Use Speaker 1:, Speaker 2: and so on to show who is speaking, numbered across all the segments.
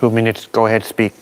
Speaker 1: 2 minutes. Go ahead, speak.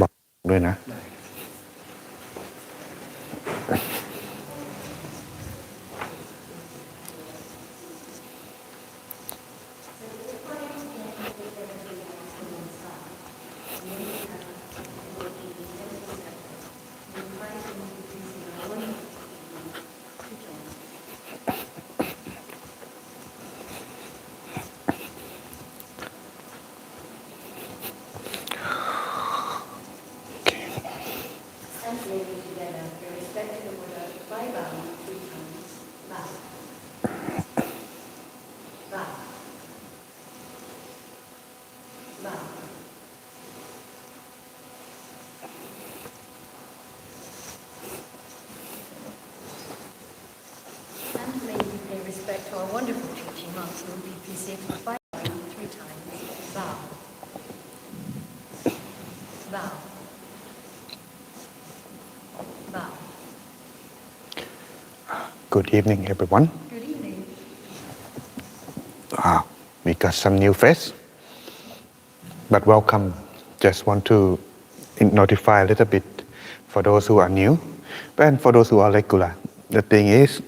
Speaker 1: บอกด้วยนะ
Speaker 2: To our wonderful teaching master, will be received by 3 times. Bow. Bow. Bow.
Speaker 1: Good evening, everyone.
Speaker 2: Good evening.
Speaker 1: We got some new face, but welcome. Just want to notify a little bit for those who are new, and for those who are regular. The thing is,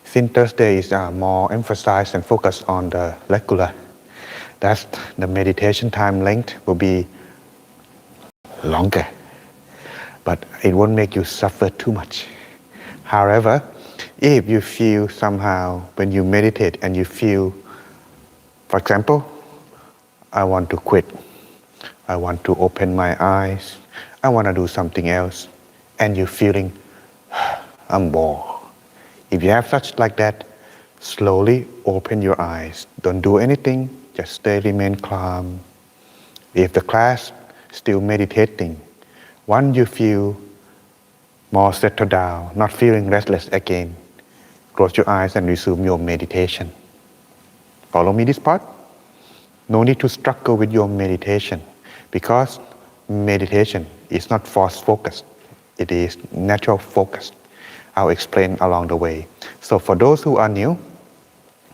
Speaker 1: since Thursday is more emphasized and focused on the regular, that's the meditation time length will be longer, but it won't make you suffer too much. However, if you feel somehow when you meditate and you feel, for example, I want to quit, I want to open my eyes, I want to do something else, and you're feeling, I'm bored. If you have such like that, slowly open your eyes. Don't do anything, just stay, remain calm. If the class still meditating, once you feel more settled down, not feeling restless again, Close your eyes and resume your meditation. Follow me this part. No need to struggle with your meditation because meditation is not force focused. It is natural focus. I'll explain along the way. So for those who are new,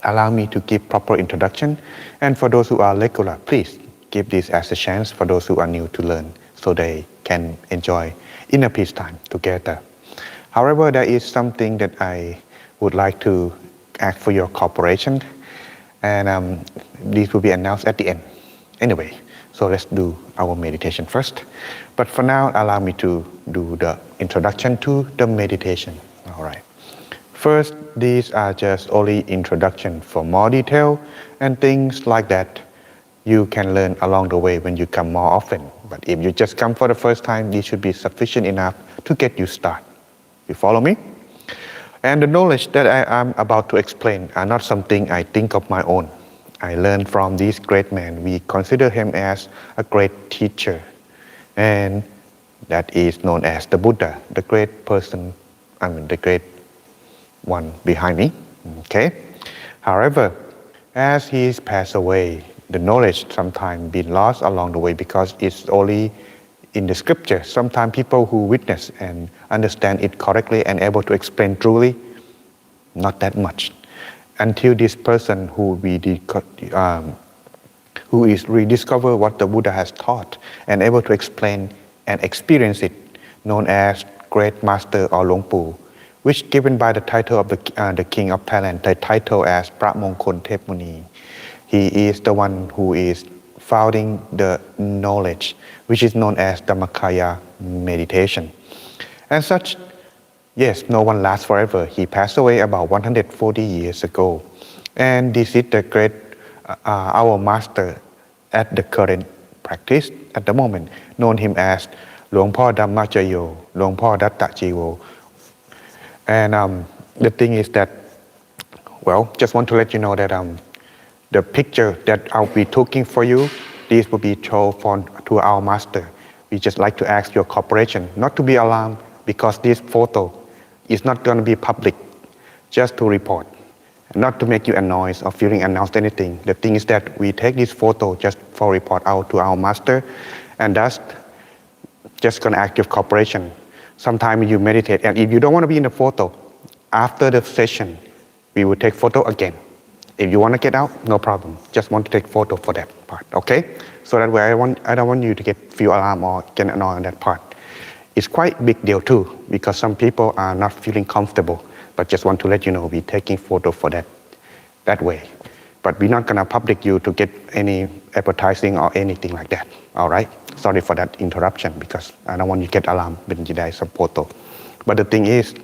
Speaker 1: allow me to give proper introduction. And for those who are regular, please give this as a chance for those who are new to learn so they can enjoy inner peace time together. However, there is something that I would like to ask for your cooperation, and this will be announced at the end. Anyway, so let's do our meditation first. But for now, allow me to do the introduction to the meditation. All right. First, these are just only introduction. For more detail and things like that, you can learn along the way when you come more often. But if you just come for the first time, this should be sufficient enough to get you started. You follow me? And the knowledge that I am about to explain are not something I think of my own. I learned from this great man. We consider him as a great teacher. And that is known as the Buddha, the great person, the great one behind me. Okay? However, as he's passed away, the knowledge sometimes been lost along the way because it's only in the scripture. Sometimes people who witness and understand it correctly and able to explain truly, not that much. Until this person who is rediscover what the Buddha has taught and able to explain and experience it, known as Great Master or Luang Pu, which given by the title of the King of Thailand, the title as Pra Mongkol Thep Muni. He is the one who is founding the knowledge, which is known as Dhammakaya meditation. And such, yes, no one lasts forever. He passed away about 140 years ago. And this is the great, our master at the current practice at the moment, known him as Luang Po Dhammachayo, Luang Po Datta Jiwo. And the thing is that, well, just want to let you know that the picture that I'll be taking for you, this will be shown to our master. We just like to ask your cooperation, not to be alarmed, because this photo is not going to be public, just to report, not to make you annoyed or feeling announced anything. The thing is that we take this photo just for report out to our master, and that's just going to ask your cooperation. Sometimes you meditate, and if you don't want to be in the photo, after the session, we will take photo again. If you want to get out, no problem. Just want to take photo for that part, okay? So that way, I don't want you to feel alarmed or get annoyed on that part. It's quite big deal too, because some people are not feeling comfortable, but just want to let you know we're taking photo for that way. But we're not gonna public you to get any advertising or anything like that, all right? Sorry for that interruption, because I don't want you to get alarmed when you do some photo. But the thing is,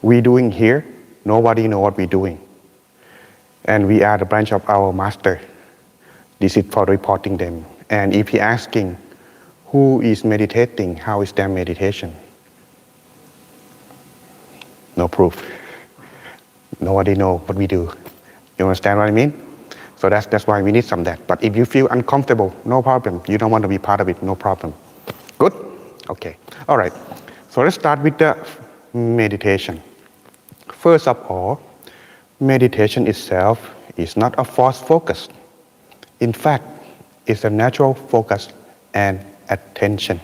Speaker 1: we doing here, nobody know what we're doing. And we are the branch of our master. This is for reporting them. And if you're asking who is meditating, how is their meditation? No proof. Nobody know what we do. You understand what I mean? So that's why we need some of that. But if you feel uncomfortable, no problem. You don't want to be part of it, no problem. Good? Okay. All right. So let's start with the meditation. First of all, meditation itself is not a forced focus. In fact, it's a natural focus and attention.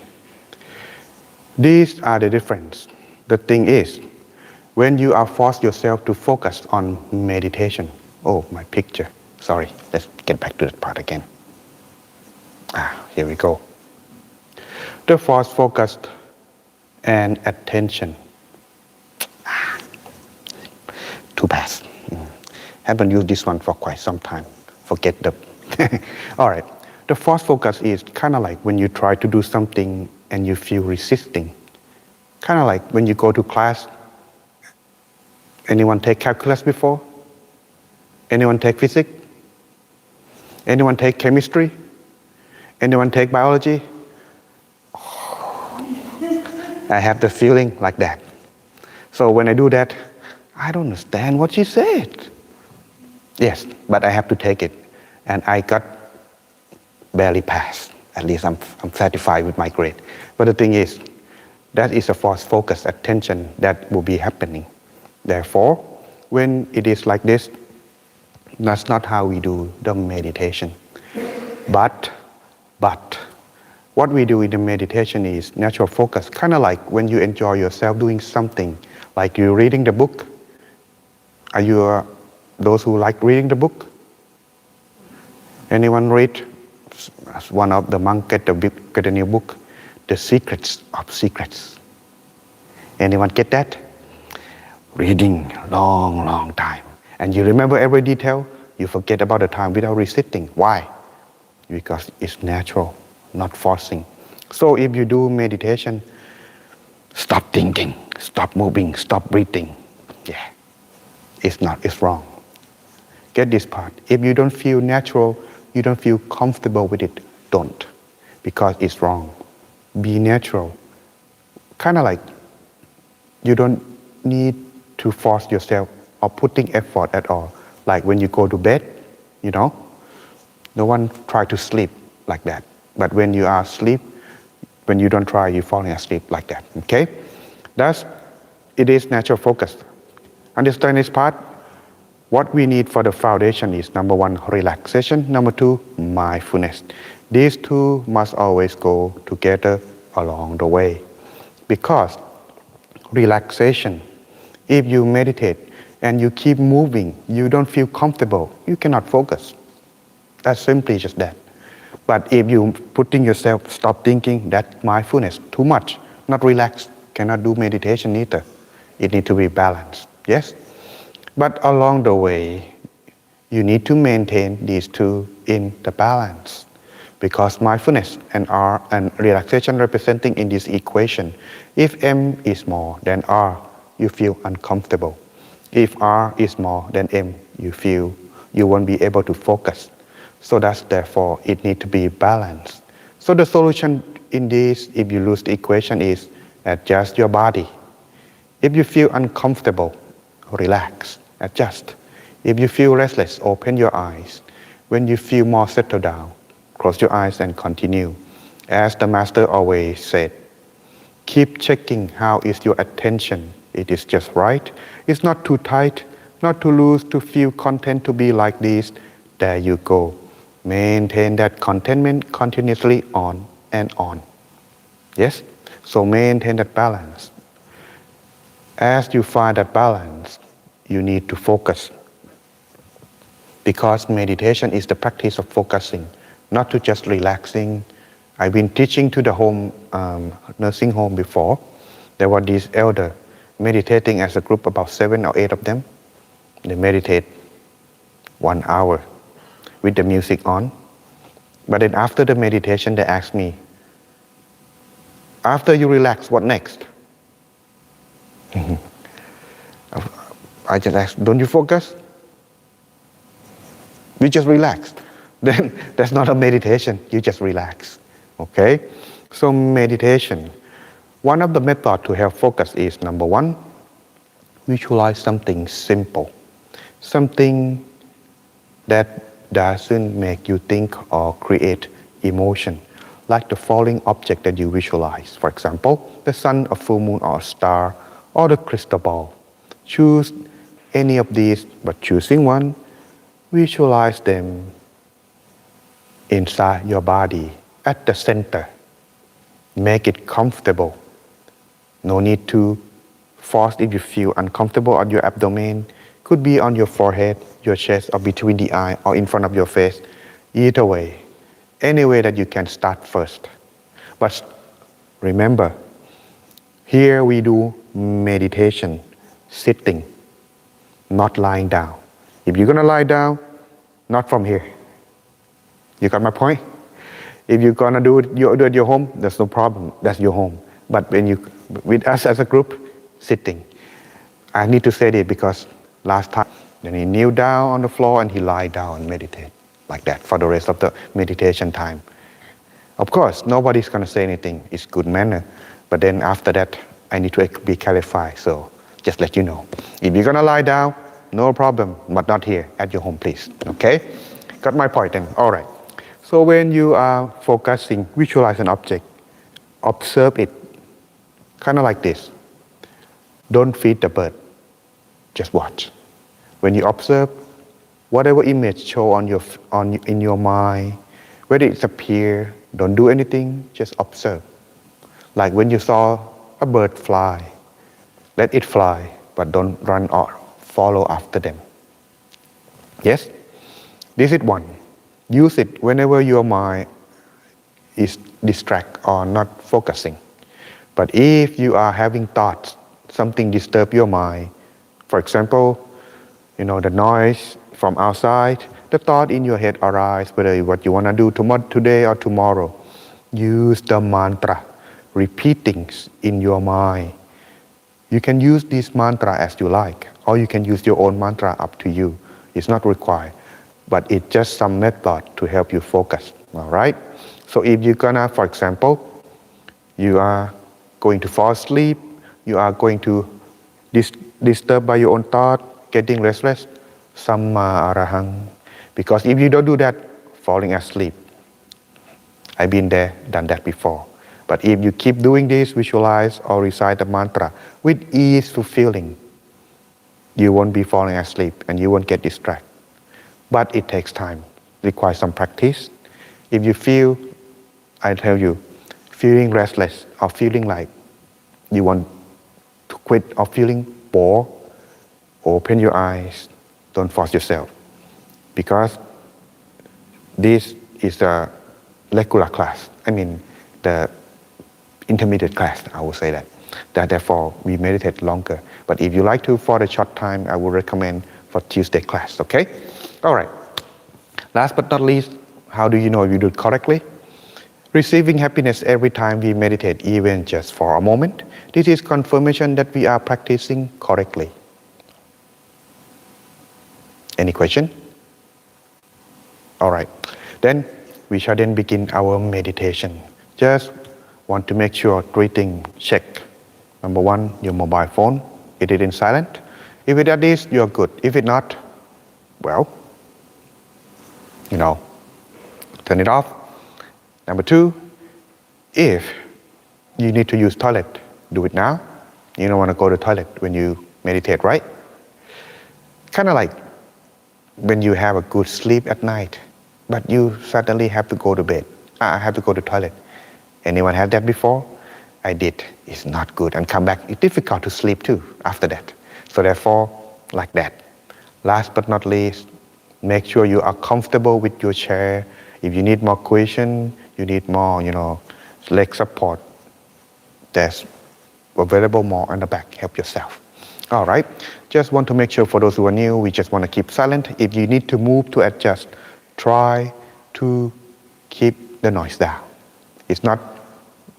Speaker 1: These are the difference. The thing is, when you are forced yourself to focus on meditation, oh, my picture, sorry, let's get back to that part again. Here we go. The forced focus and attention. Too bad. Haven't used this one for quite some time. Forget the... All right. The forced focus is kind of like when you try to do something and you feel resisting. Kind of like when you go to class. Anyone take calculus before? Anyone take physics? Anyone take chemistry? Anyone take biology? I have the feeling like that. So when I do that, I don't understand what she said. Yes, but I have to take it. And I got barely passed. At least I'm satisfied with my grade. But the thing is, that is a forced focus attention that will be happening. Therefore, when it is like this, that's not how we do the meditation. But what we do in the meditation is natural focus, kind of like when you enjoy yourself doing something, like you reading the book. Are you those who like reading the book? Anyone read? One of the monks get a new book, The Secrets of Secrets. Anyone get that? Reading long time. And you remember every detail, you forget about the time without resisting. Why? Because it's natural, not forcing. So if you do meditation, stop thinking, stop moving, stop breathing. Yeah, it's wrong. Get this part. If you don't feel natural, you don't feel comfortable with it, don't. Because it's wrong. Be natural. Kind of like you don't need to force yourself or putting effort at all. Like when you go to bed, no one try to sleep like that. But when you are asleep, when you don't try, you're falling asleep like that. Okay? It is natural focus. Understand this part? What we need for the foundation is number 1, relaxation. Number 2, mindfulness. These two must always go together along the way. Because relaxation, if you meditate and you keep moving, you don't feel comfortable, you cannot focus. That's simply just that. But if you putting yourself, stop thinking, that's mindfulness, too much, not relaxed, cannot do meditation either. It needs to be balanced, yes? But along the way, you need to maintain these two in the balance. Because mindfulness and R and relaxation representing in this equation, if M is more than R, you feel uncomfortable. If R is more than M, you won't be able to focus. So that's therefore it needs to be balanced. So the solution in this, if you lose the equation, is adjust your body. If you feel uncomfortable, relax, adjust. If you feel restless, open your eyes. When you feel more settled down, close your eyes and continue. As the Master always said, keep checking how is your attention. It is just right. It's not too tight, not too loose, to feel content to be like this. There you go. Maintain that contentment continuously on and on. Yes? So maintain that balance. As you find that balance, you need to focus. Because meditation is the practice of focusing, not to just relaxing. I've been teaching to the home nursing home before. There were these elders meditating as a group, about 7 or 8 of them. They meditate 1 hour with the music on. But then after the meditation, they asked me, after you relax, what next? I just asked, don't you focus? We just relaxed. Then that's not a meditation, you just relax. Okay? So meditation, one of the methods to help focus is number 1, visualize something simple. Something that doesn't make you think or create emotion, like the falling object that you visualize. For example, the sun, a full moon, or a star, or the crystal ball. Choose any of these, but choosing one, visualize them inside your body, at the center. Make it comfortable. No need to force if you feel uncomfortable on your abdomen. Could be on your forehead, your chest, or between the eye, or in front of your face. Either way, any way that you can start first. But remember, here we do meditation, sitting, not lying down. If you're going to lie down, not from here. You got my point? If you're going to do it at your home, there's no problem. That's your home. But when you, with us as a group, sitting. I need to say this because last time, then he kneel down on the floor and he lie down and meditate like that for the rest of the meditation time. Of course, nobody's going to say anything. It's good manner. But then after that, I need to be clarified. So just let you know. If you're going to lie down, no problem, but not here, at your home, please. Okay? Got my point then? All right. So when you are focusing, visualize an object, observe it, kind of like this. Don't feed the bird, just watch. When you observe, whatever image show in your mind, whether it appear, don't do anything, just observe. Like when you saw a bird fly, let it fly, but don't run or follow after them. Yes, this is one. Use it whenever your mind is distract or not focusing. But if you are having thoughts, something disturb your mind, for example, the noise from outside, the thought in your head arise, whether what you want to do today or tomorrow. Use the mantra, repeating in your mind. You can use this mantra as you like, or you can use your own mantra, up to you. It's not required, but it's just some method to help you focus, all right? So if you're gonna, for example, you are going to fall asleep, you are going to disturbed by your own thought, getting restless, Samma Arahang. Because if you don't do that, falling asleep. I've been there, done that before. But if you keep doing this, visualize or recite the mantra with easeful feeling, you won't be falling asleep and you won't get distracted. But it takes time, requires some practice. If you feel, I tell you, feeling restless or feeling like you want to quit or feeling bored, open your eyes, don't force yourself. Because this is a regular class. The intermediate class, I would say that. Therefore, we meditate longer. But if you like to, for a short time, I would recommend for Tuesday class, okay? All right. Last but not least, how do you know if you do it correctly? Receiving happiness every time we meditate, even just for a moment. This is confirmation that we are practicing correctly. Any question? All right. Then we shall then begin our meditation. Just want to make sure 3 things. Check. Number 1, your mobile phone. Is it in silent? If it is, you're good. If it not, well, turn it off. Number 2, if you need to use toilet, do it now. You don't want to go to the toilet when you meditate, right? Kind of like when you have a good sleep at night, but you suddenly have to go to bed. I have to go to the toilet. Anyone had that before? I did. It's not good. And come back, it's difficult to sleep too after that. So therefore, like that. Last but not least, make sure you are comfortable with your chair. If you need more cushion, you need more, leg support, there's available more on the back. Help yourself. All right. Just want to make sure for those who are new, we just want to keep silent. If you need to move to adjust, try to keep the noise down. It's not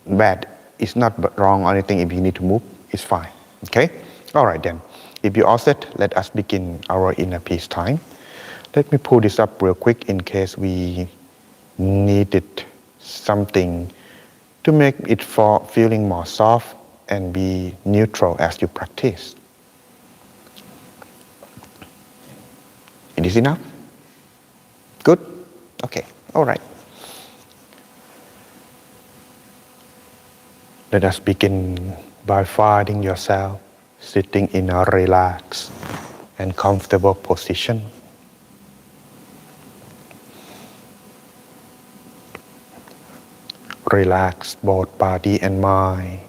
Speaker 1: bad. It's not wrong or anything. If you need to move, it's fine. Okay? All right then. If you're all set, let us begin our inner peace time. Let me pull this up real quick in case we needed something to make it for feeling more soft and be neutral as you practice. It is enough? Good? Okay, all right. Let us begin by finding yourself sitting in a relaxed and comfortable position. Relax both body and mind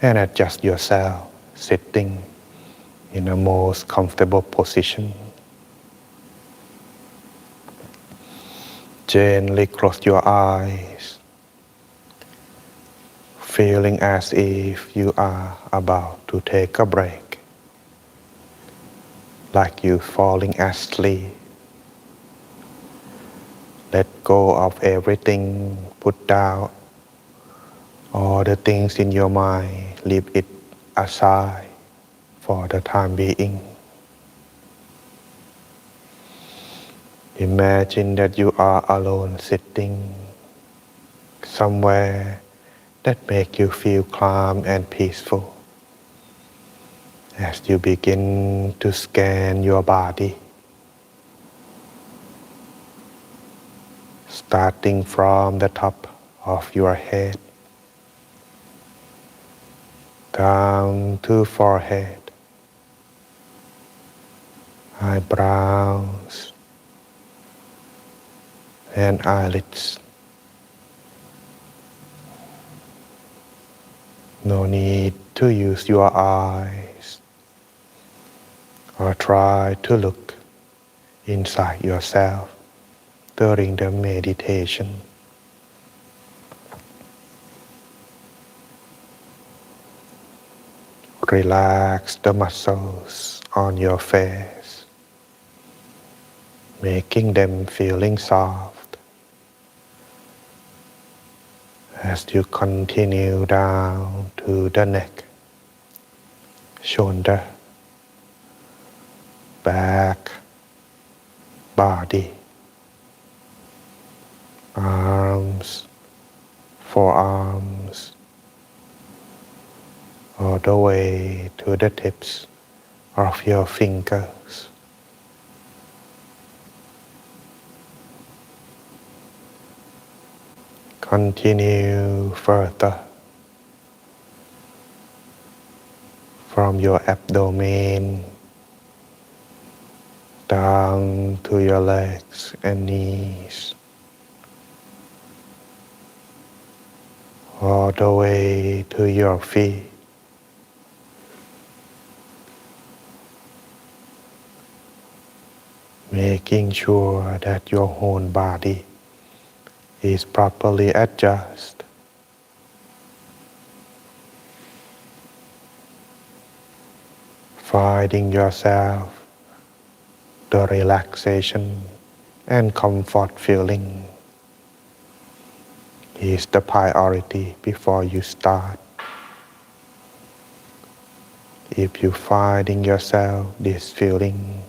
Speaker 1: and adjust yourself sitting in a most comfortable position. Gently close your eyes, feeling as if you are about to take a break, like you falling asleep. Let go of everything, put down all the things in your mind, leave it aside for the time being. Imagine that you are alone sitting somewhere that makes you feel calm and peaceful. As you begin to scan your body, starting from the top of your head, down to forehead, eyebrows, and eyelids. No need to use your eyes or try to look inside yourself during the meditation. Relax the muscles on your face, making them feeling soft as you continue down to the neck, shoulder, back, body, arms, forearms, all the way to the tips of your fingers. Continue further from your abdomen down to your legs and knees, all the way to your feet. Making sure that your whole body is properly adjusted. Finding yourself the relaxation and comfort feeling is the priority before you start. If you finding yourself this feeling,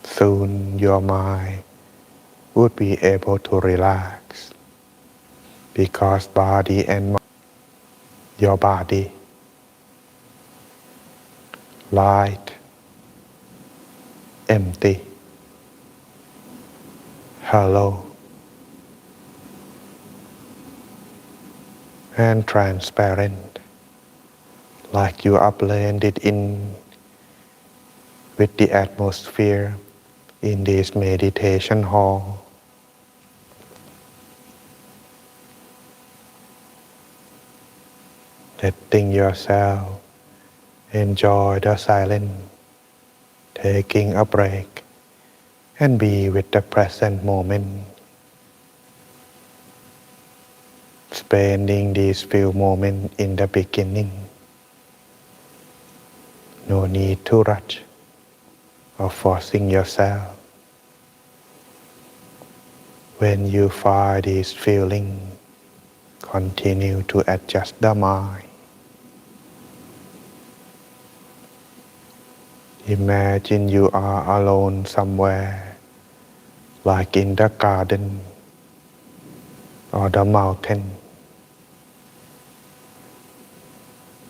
Speaker 1: soon your mind would be able to relax, because body and mind, your body, light, empty, hollow, and transparent, like you are blended in with the atmosphere in this meditation hall. Letting yourself enjoy the silence, taking a break, and be with the present moment. Spending these few moments in the beginning. No need to rush or forcing yourself. When you find this feeling, continue to adjust the mind. Imagine you are alone somewhere, like in the garden or the mountain,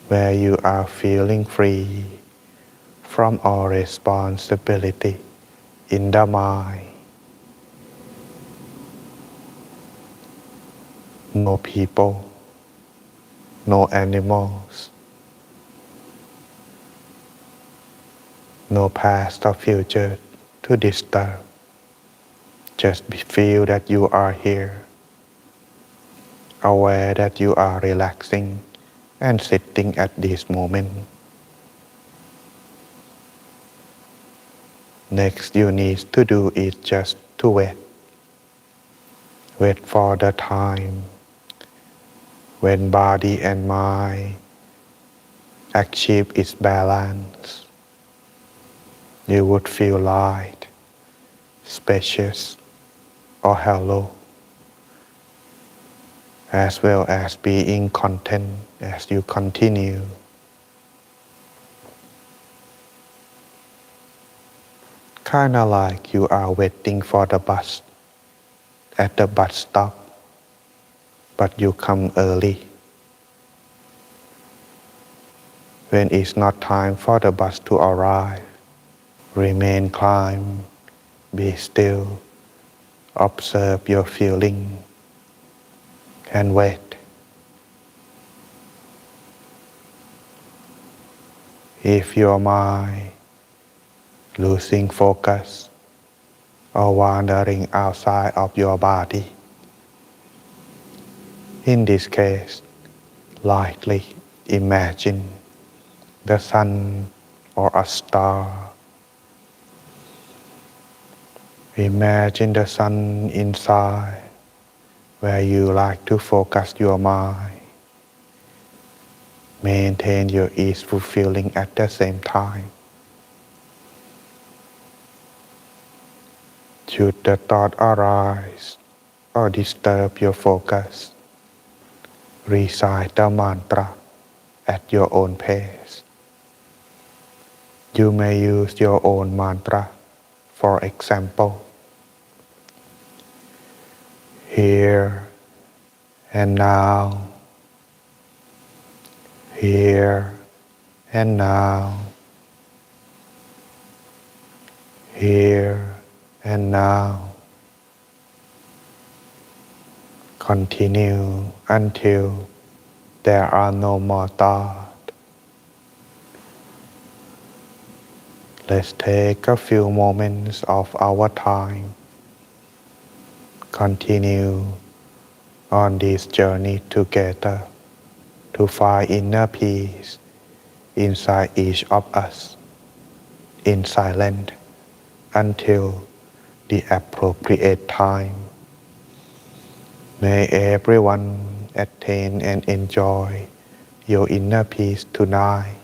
Speaker 1: where you are feeling free from all responsibility in the mind. No people, no animals, no past or future to disturb. Just feel that you are here, aware that you are relaxing and sitting at this moment. Next you need to do is just to wait. Wait for the time when body and mind achieve its balance. You would feel light, spacious, or hollow, as well as being content as you continue. Kinda like you are waiting for the bus at the bus stop, but you come early. When it's not time for the bus to arrive, remain calm, be still, observe your feeling, and wait. If your mind losing focus, or wandering outside of your body. In this case, lightly imagine the sun or a star. Imagine the sun inside where you like to focus your mind. Maintain your easeful feeling at the same time. Should the thought arise or disturb your focus, recite the mantra at your own pace. You may use your own mantra. For example, here and now, here and now, here and now. Continue until there are no more thoughts. Let's take a few moments of our time. Continue on this journey together to find inner peace inside each of us in silence until the appropriate time. May everyone attain and enjoy your inner peace tonight.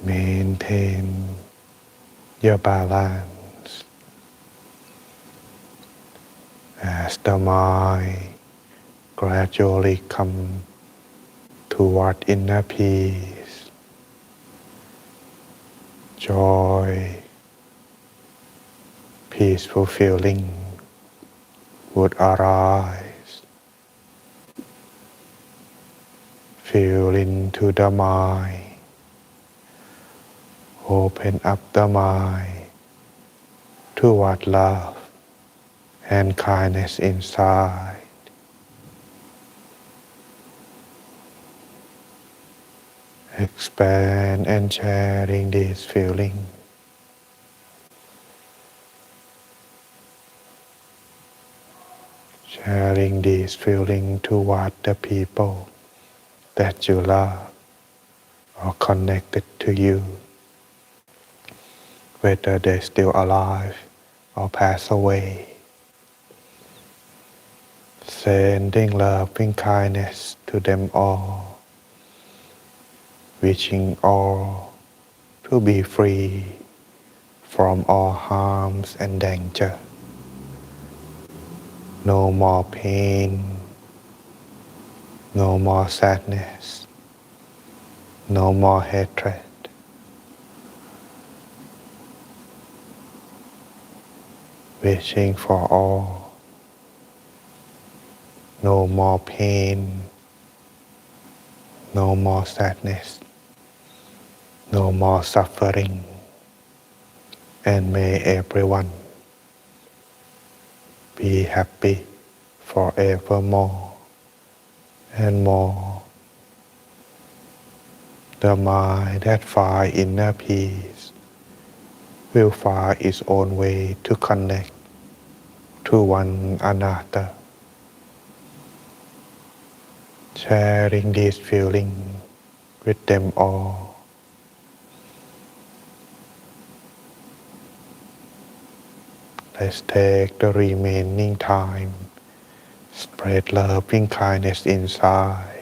Speaker 1: Maintain your balance as the mind gradually come toward inner peace. Joy, peaceful feeling would arise. Feel into the mind. Open up the mind toward love and kindness inside. Expand and sharing this feeling. Sharing this feeling toward the people that you love or connected to you, whether they're still alive or pass away. Sending loving kindness to them all, wishing all to be free from all harms and danger. No more pain, no more sadness, no more hatred. Wishing for all, no more pain, no more sadness, no more suffering, and may everyone be happy forevermore and more. The mind that finds inner peace will find its own way to connect to one another. Sharing this feeling with them all. Let's take the remaining time, spread loving kindness inside.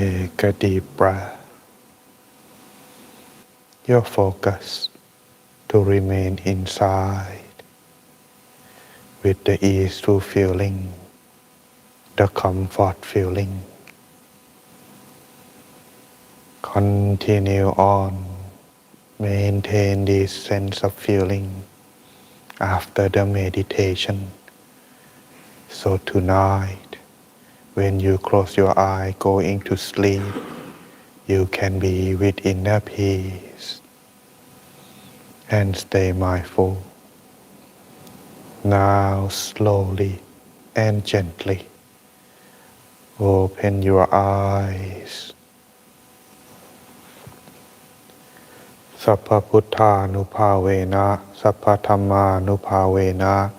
Speaker 1: Take a deep breath. Your focus to remain inside with the easeful feeling, the comfort feeling. Continue on. Maintain this sense of feeling after the meditation. So tonight, when you close your eye going to sleep, you can be with inner peace and stay mindful. Now slowly and gently open your eyes. Sappha Putthanuppavena, Sappha Dhammanupavena,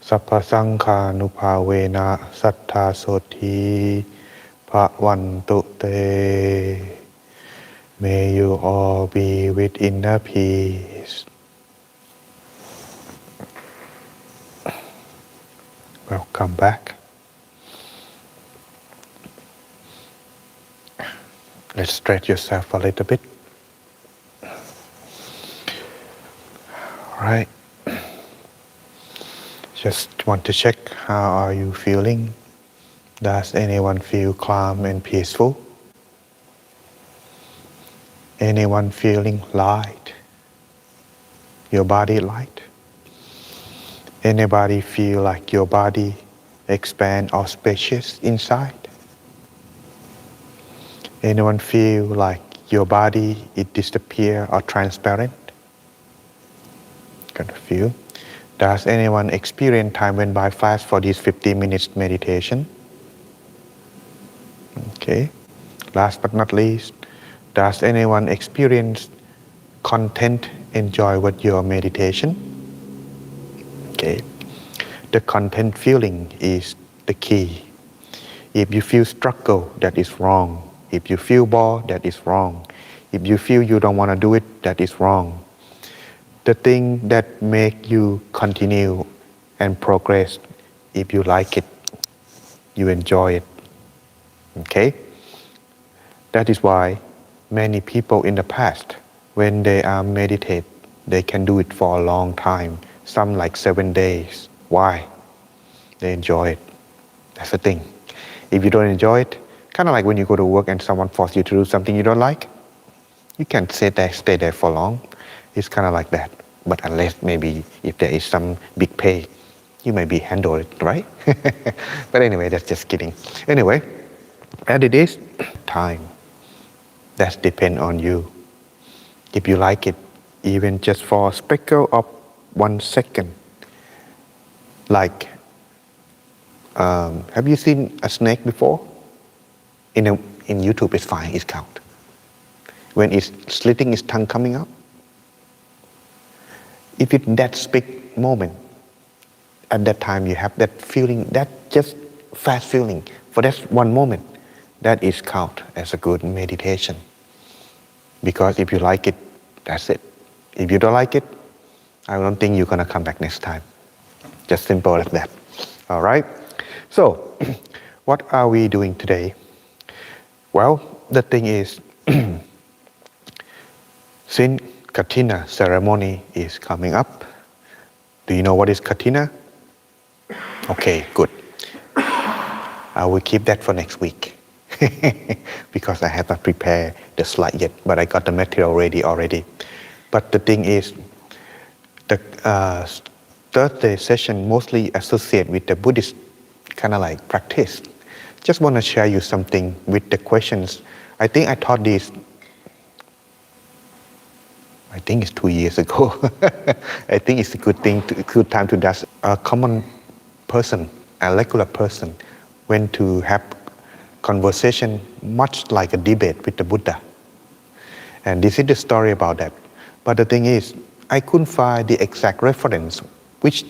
Speaker 1: Sappha Sanghanupavena, Sattha Soti Bhavantu Te. May you all be with inner peace. Welcome back. Let's stretch yourself a little bit. All right. Just want to check, how are you feeling? Does anyone feel calm and peaceful? Anyone feeling light? Your body light? Anybody feel like your body expand or spacious inside? Anyone feel like your body it disappear or transparent? Kind of feel. Does anyone experience time went by fast for these 50 minutes meditation? Okay. Last but not least, does anyone experience content, enjoy with your meditation? Okay. The content feeling is the key. If you feel struggle, that is wrong. If you feel bored, that is wrong. If you feel you don't want to do it, that is wrong. The thing that make you continue and progress, if you like it, you enjoy it. Okay? That is why many people in the past, when they are meditate, they can do it for a long time. Some like 7 days. Why? They enjoy it. That's the thing. If you don't enjoy it, kind of like when you go to work and someone forces you to do something you don't like, you can't stay there for long. It's kind of like that. But unless maybe if there is some big pay, you maybe handle it, right? But anyway, that's just kidding. Anyway, as it is, time. That depends on you. If you like it, even just for a speckle of 1 second. Like, have you seen a snake before? In YouTube, it's fine, it's count. When it's slitting its tongue coming out, if it's that big moment, at that time you have that feeling, that just fast feeling, for that one moment, that is count as a good meditation. Because if you like it, that's it. If you don't like it, I don't think you're gonna come back next time. Just simple as that. All right? So, what are we doing today? Well, the thing is, since Katina ceremony is coming up, do you know what is Katina? Okay, good. I will keep that for next week because I have not prepared the slide yet, but I got the material ready already. But the thing is, the Thursday session mostly associated with the Buddhist kind of like practice. Just want to share you something with the questions. I think I taught this, I think it's 2 years ago. I think it's a good time to ask a common person, a regular person, when to have conversation much like a debate with the Buddha. And this is the story about that. But the thing is, I couldn't find the exact reference, which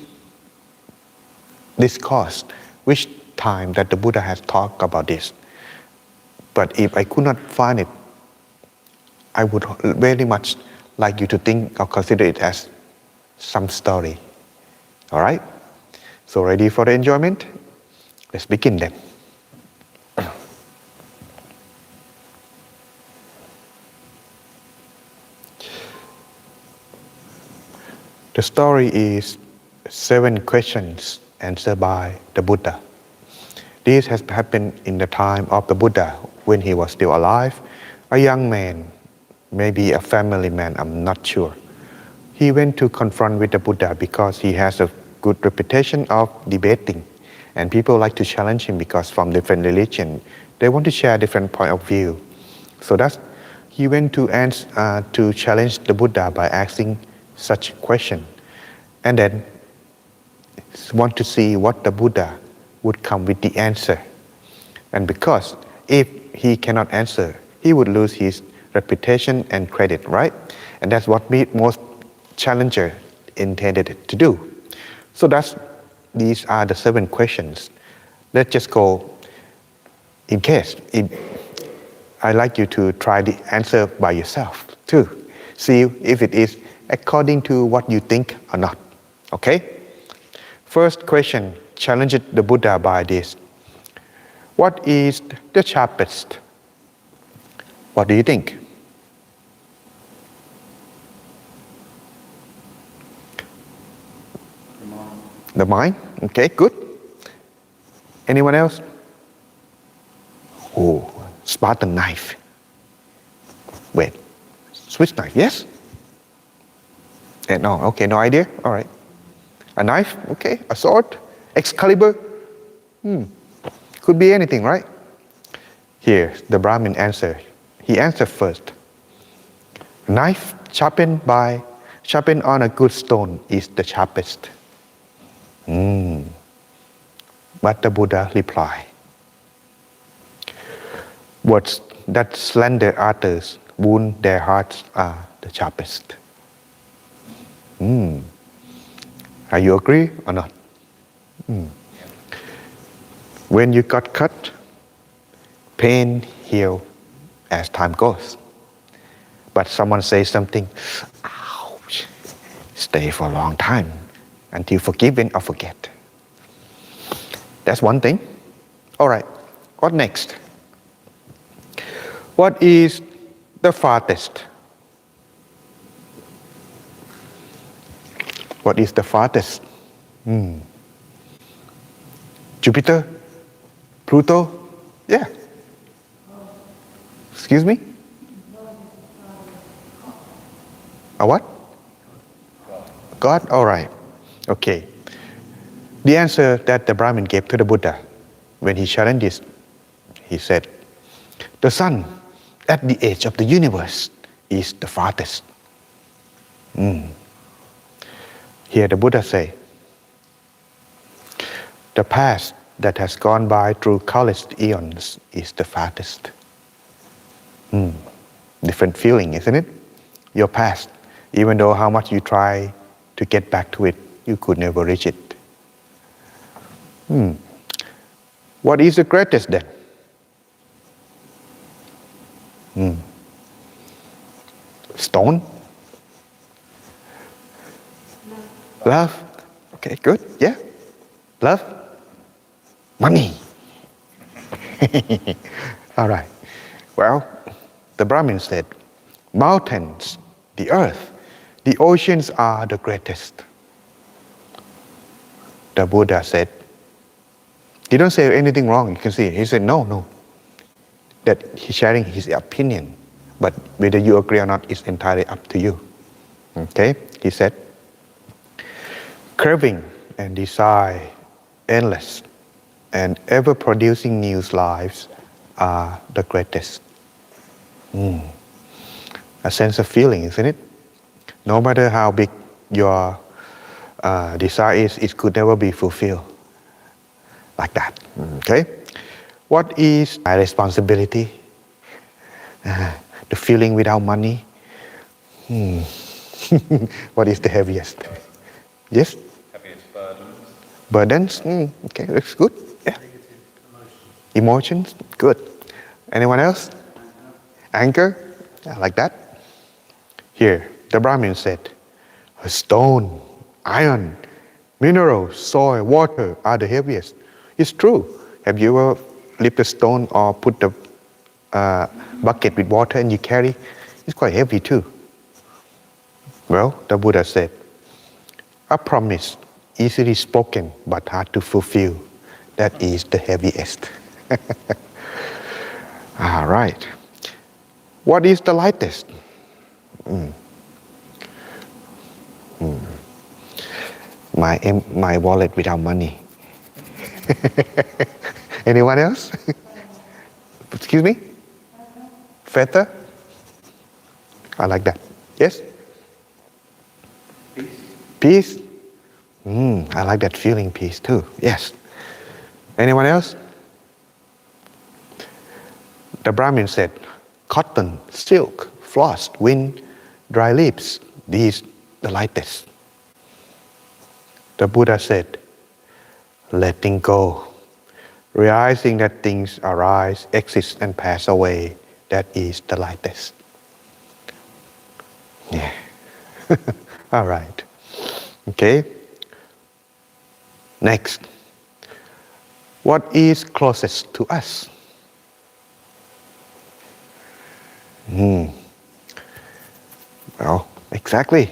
Speaker 1: discourse, which time that the Buddha has talked about this. But if I could not find it, I would very much like you to think or consider it as some story. All right? So ready for the enjoyment? Let's begin then. The story is 7 questions answered by the Buddha. This has happened in the time of the Buddha when he was still alive, a young man, maybe a family man, I'm not sure. He went to confront with the Buddha because he has a good reputation of debating, and people like to challenge him because from different religion, they want to share different point of view. So that's he went to challenge the Buddha by asking such question, and then want to see what the Buddha would come with the answer. And because if he cannot answer, he would lose his reputation and credit, right? And that's what most challenger intended to do. So these are the 7 questions. Let's just go in case. I'd like you to try the answer by yourself too. See if it is according to what you think or not. Okay? First question challenged the Buddha by this. What is the sharpest? What do you think? The mind? Okay, good. Anyone else? Oh, Spartan knife. Wait, Swiss knife, yes? No, okay, no idea? All right. A knife, okay, a sword, Excalibur. Could be anything, right? Here, the Brahmin answer. He answered first. Knife sharpened on a good stone is the sharpest. But the Buddha replied, words that slander others, wound their hearts are the sharpest. Are you agree or not? When you got cut, pain heal as time goes. But someone says something, ouch, stay for a long time until forgiven or forget. That's one thing. All right, what next? What is the farthest? What is the farthest? Jupiter? Pluto? Yeah. Excuse me? A what? God? All right. Okay. The answer that the Brahmin gave to the Buddha when he challenged this, he said, the sun at the edge of the universe is the farthest. Here the Buddha say, the past that has gone by through countless eons is the farthest. Different feeling, isn't it? Your past, even though how much you try to get back to it, you could never reach it. What is the greatest then? Stone? Love? Okay, good. Yeah. Love? Money. All right. Well, the Brahmin said, mountains, the earth, the oceans are the greatest. The Buddha said, he don't say anything wrong, you can see. He said, no. That he's sharing his opinion. But whether you agree or not is entirely up to you. Okay? He said, craving and desire, endless, and ever-producing new lives are the greatest. A sense of feeling, isn't it? No matter how big your desire is, it could never be fulfilled. Like that. Okay? What is my responsibility? The feeling without money? What is the heaviest? Yes?
Speaker 3: Heaviest burdens.
Speaker 1: Burdens? Okay, that's good. Yeah. Emotions? Good. Anyone else? Anger? Yeah, like that. Here, the Brahmin said, a stone, iron, minerals, soil, water are the heaviest. It's true. Have you ever lift a stone or put the bucket with water and you carry? It's quite heavy too. Well, the Buddha said, A promise, easily spoken but hard to fulfill. That is the heaviest. All right. What is the lightest? My wallet without money. Anyone else? Excuse me? Feather? I like that. Yes? Peace? I like that feeling, peace too. Yes. Anyone else? The Brahmin said, cotton, silk, floss, wind, dry leaves. These the lightest. The Buddha said, letting go. Realizing that things arise, exist, and pass away. That is the lightest. Yeah. All right. Okay. Next. What is closest to us? Well, exactly.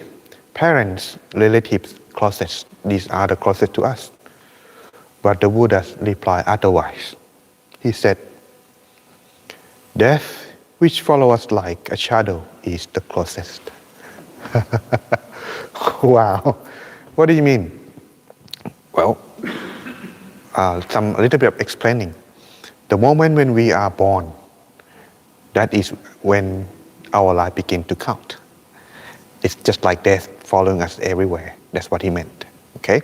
Speaker 1: Parents, relatives, closest. These are the closest to us. But the Buddha replied otherwise. He said, death, which follows like a shadow, is the closest. Wow. What do you mean? Well, a little bit of explaining. The moment when we are born, that is when our life begins to count. It's just like death following us everywhere. That's what he meant. Okay?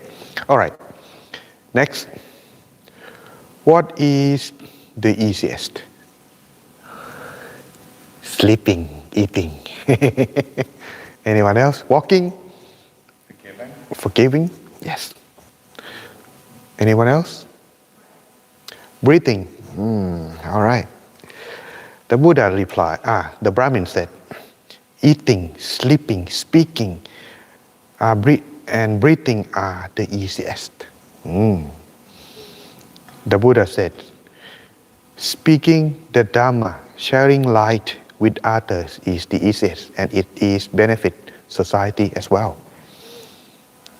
Speaker 1: All right. Next. What is the easiest? Sleeping, eating. Anyone else? Walking? Forgiving? Yes. Anyone else? Breathing. All right. The Buddha replied, the Brahmin said, eating, sleeping, speaking, and breathing are the easiest. The Buddha said, speaking the Dhamma, sharing light with others is the easiest, and it is benefit society as well.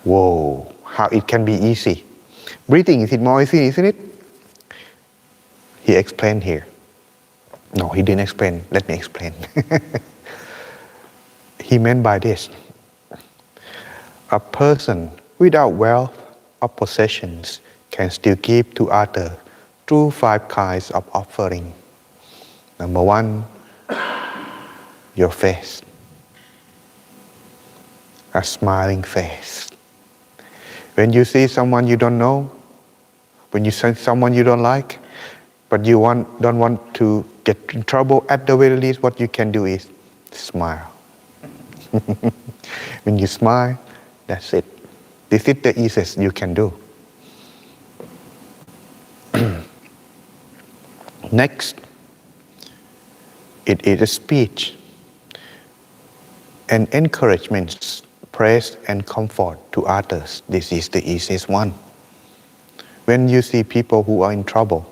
Speaker 1: Whoa, how it can be easy. Breathing, is it more easy, isn't it? He explained here. No, he didn't explain. Let me explain. He meant by this, a person without wealth or possessions can still give to others through 5 kinds of offering. Number 1, your face. A smiling face. When you see someone you don't know, when you see someone you don't like, but you don't want to get in trouble, at the very least what you can do is smile. When you smile, that's it. This is the easiest you can do. Next, it is a speech and encouragement, praise and comfort to others. This is the easiest one. When you see people who are in trouble,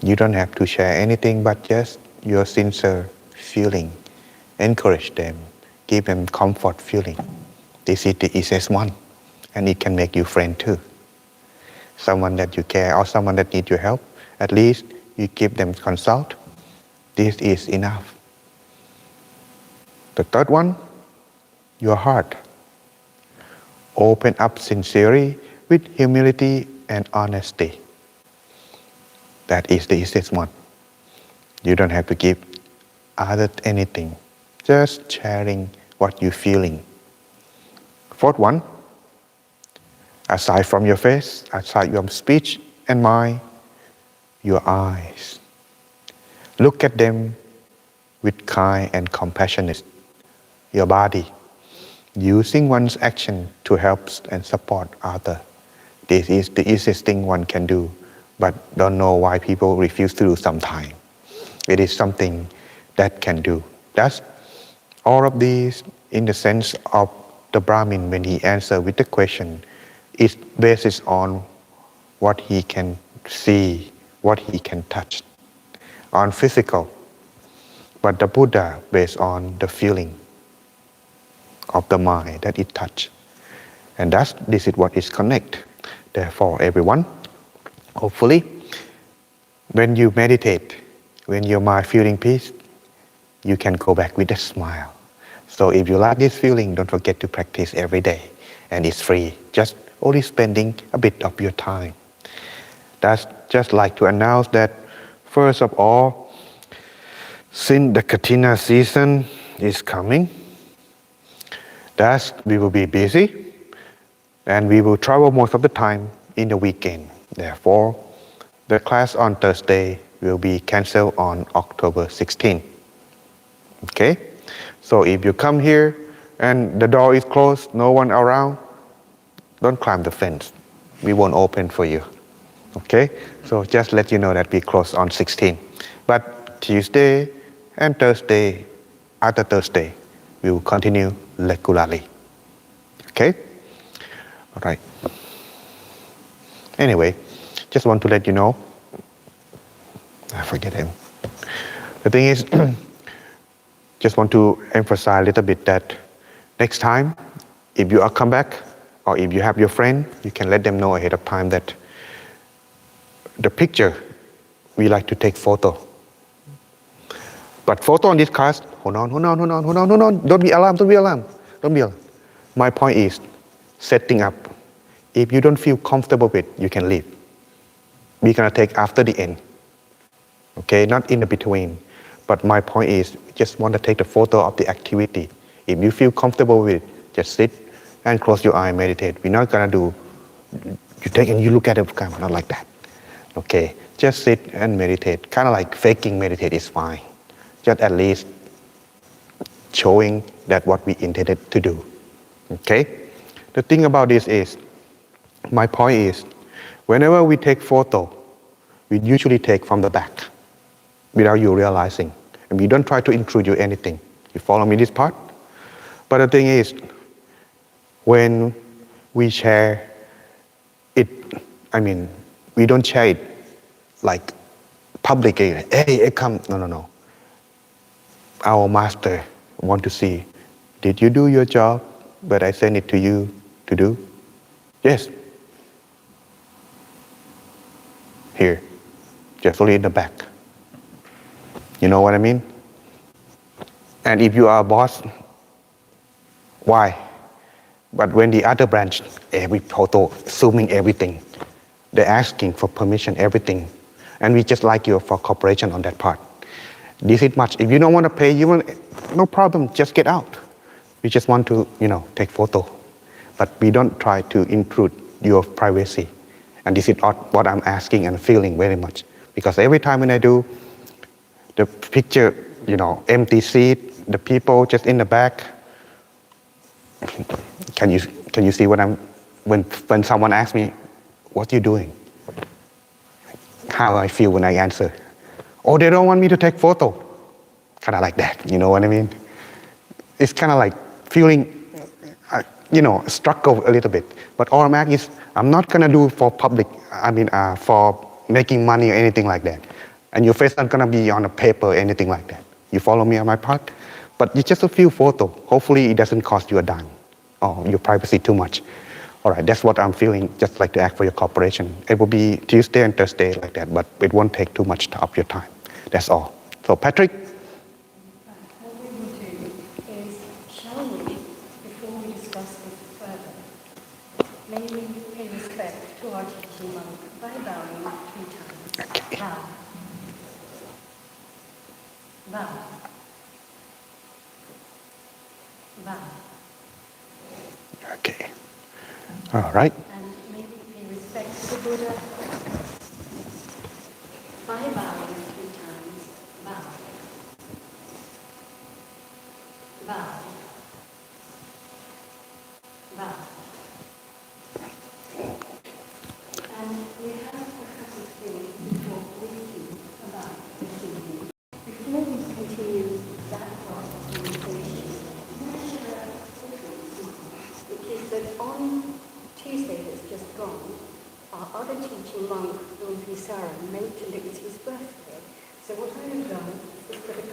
Speaker 1: you don't have to share anything but just your sincere feeling. Encourage them, give them comfort feeling. This is the easiest one, and it can make you friend too. Someone that you care or someone that needs your help, at least you give them consult. This is enough. The third one, your heart. Open up sincerely with humility and honesty. That is the easiest one. You don't have to give others anything. Just sharing what you're feeling. Fourth one, aside from your face, aside from speech and mind, your eyes. Look at them with kind and compassionate. Your body, using one's action to help and support others. This is the easiest thing one can do, but don't know why people refuse to do sometimes. It is something that can do. That's all of these in the sense of the Brahmin when he answered with the question is based on what he can see, what he can touch, on physical. But the Buddha based on the feeling of the mind that it touched. And thus, this is what is connect. Therefore, everyone, hopefully, when you meditate, when your mind feeling peace, you can go back with a smile. So if you like this feeling, don't forget to practice every day. And it's free, just only spending a bit of your time. That's just like to announce that, first of all, since the Katina season is coming, thus we will be busy and we will travel most of the time in the weekend. Therefore, the class on Thursday will be canceled on October 16. Okay? So if you come here and the door is closed, no one around, don't climb the fence. We won't open for you. Okay? So just let you know that we close on 16. But Tuesday and Thursday, after Thursday, we will continue regularly. Okay? All right. Anyway, just want to let you know. I forget him. The thing is, just want to emphasize a little bit that next time, if you are come back, or if you have your friend, you can let them know ahead of time that the picture, we like to take photo. But photo on this class, hold on. Don't be alarmed. My point is, setting up. If you don't feel comfortable with, you can leave. We're gonna take after the end. Okay, not in the between. But my point is, just want to take the photo of the activity. If you feel comfortable with it, just sit and close your eye, meditate. We're not gonna do, you take and you look at the camera, not like that. Okay, just sit and meditate. Kind of like faking meditate is fine. Just at least showing that what we intended to do. Okay? The thing about this is, my point is, whenever we take photo, we usually take from the back without you realizing. And we don't try to intrude you anything. You follow me this part? But the thing is, when we share it, we don't share it like publicly. Hey, come. No. Our master want to see, did you do your job, but I sent it to you to do? Yes. Here, just only in the back. You know what I mean? And if you are a boss, why? But when the other branch, every photo, zooming everything, they're asking for permission, everything. And we just like you for cooperation on that part. This is much. If you don't want to pay, no problem, just get out. We just want to, take photo. But we don't try to intrude your privacy. And this is what I'm asking and feeling very much. Because every time when I do the picture, empty seat, the people just in the back, can you see what when someone asks me, what are you doing? How I feel when I answer. Oh, they don't want me to take photo. Kind of like that, you know what I mean? It's kind of like feeling, struggle a little bit. But all I'm asking is, I'm not gonna do for public, for making money or anything like that. And your face not gonna be on a paper or anything like that. You follow me on my part? But it's just a few photos. Hopefully it doesn't cost you a dime or your privacy too much. All right, that's what I'm feeling, just like to ask for your cooperation. It will be Tuesday and Thursday like that, but it won't take too much of your time. That's all. So Patrick?
Speaker 2: What we will do is, shall we, before we discuss this further, may we pay respect to our teaching monk by bowing 3 times.
Speaker 1: Okay.
Speaker 2: Bow. Bow. Bow.
Speaker 1: Okay. All right.
Speaker 2: And may we pay respect to the Buddha by bowing 3 times. Bow. Bow. Bow. And we have a couple of things to talk with you about this evening. Before we continue that part of the conversation, I want to share a secret, which is that on Tuesday that's just gone, our other teaching monk, Lord Visara, mentioned it was his birthday. So what I have done is for the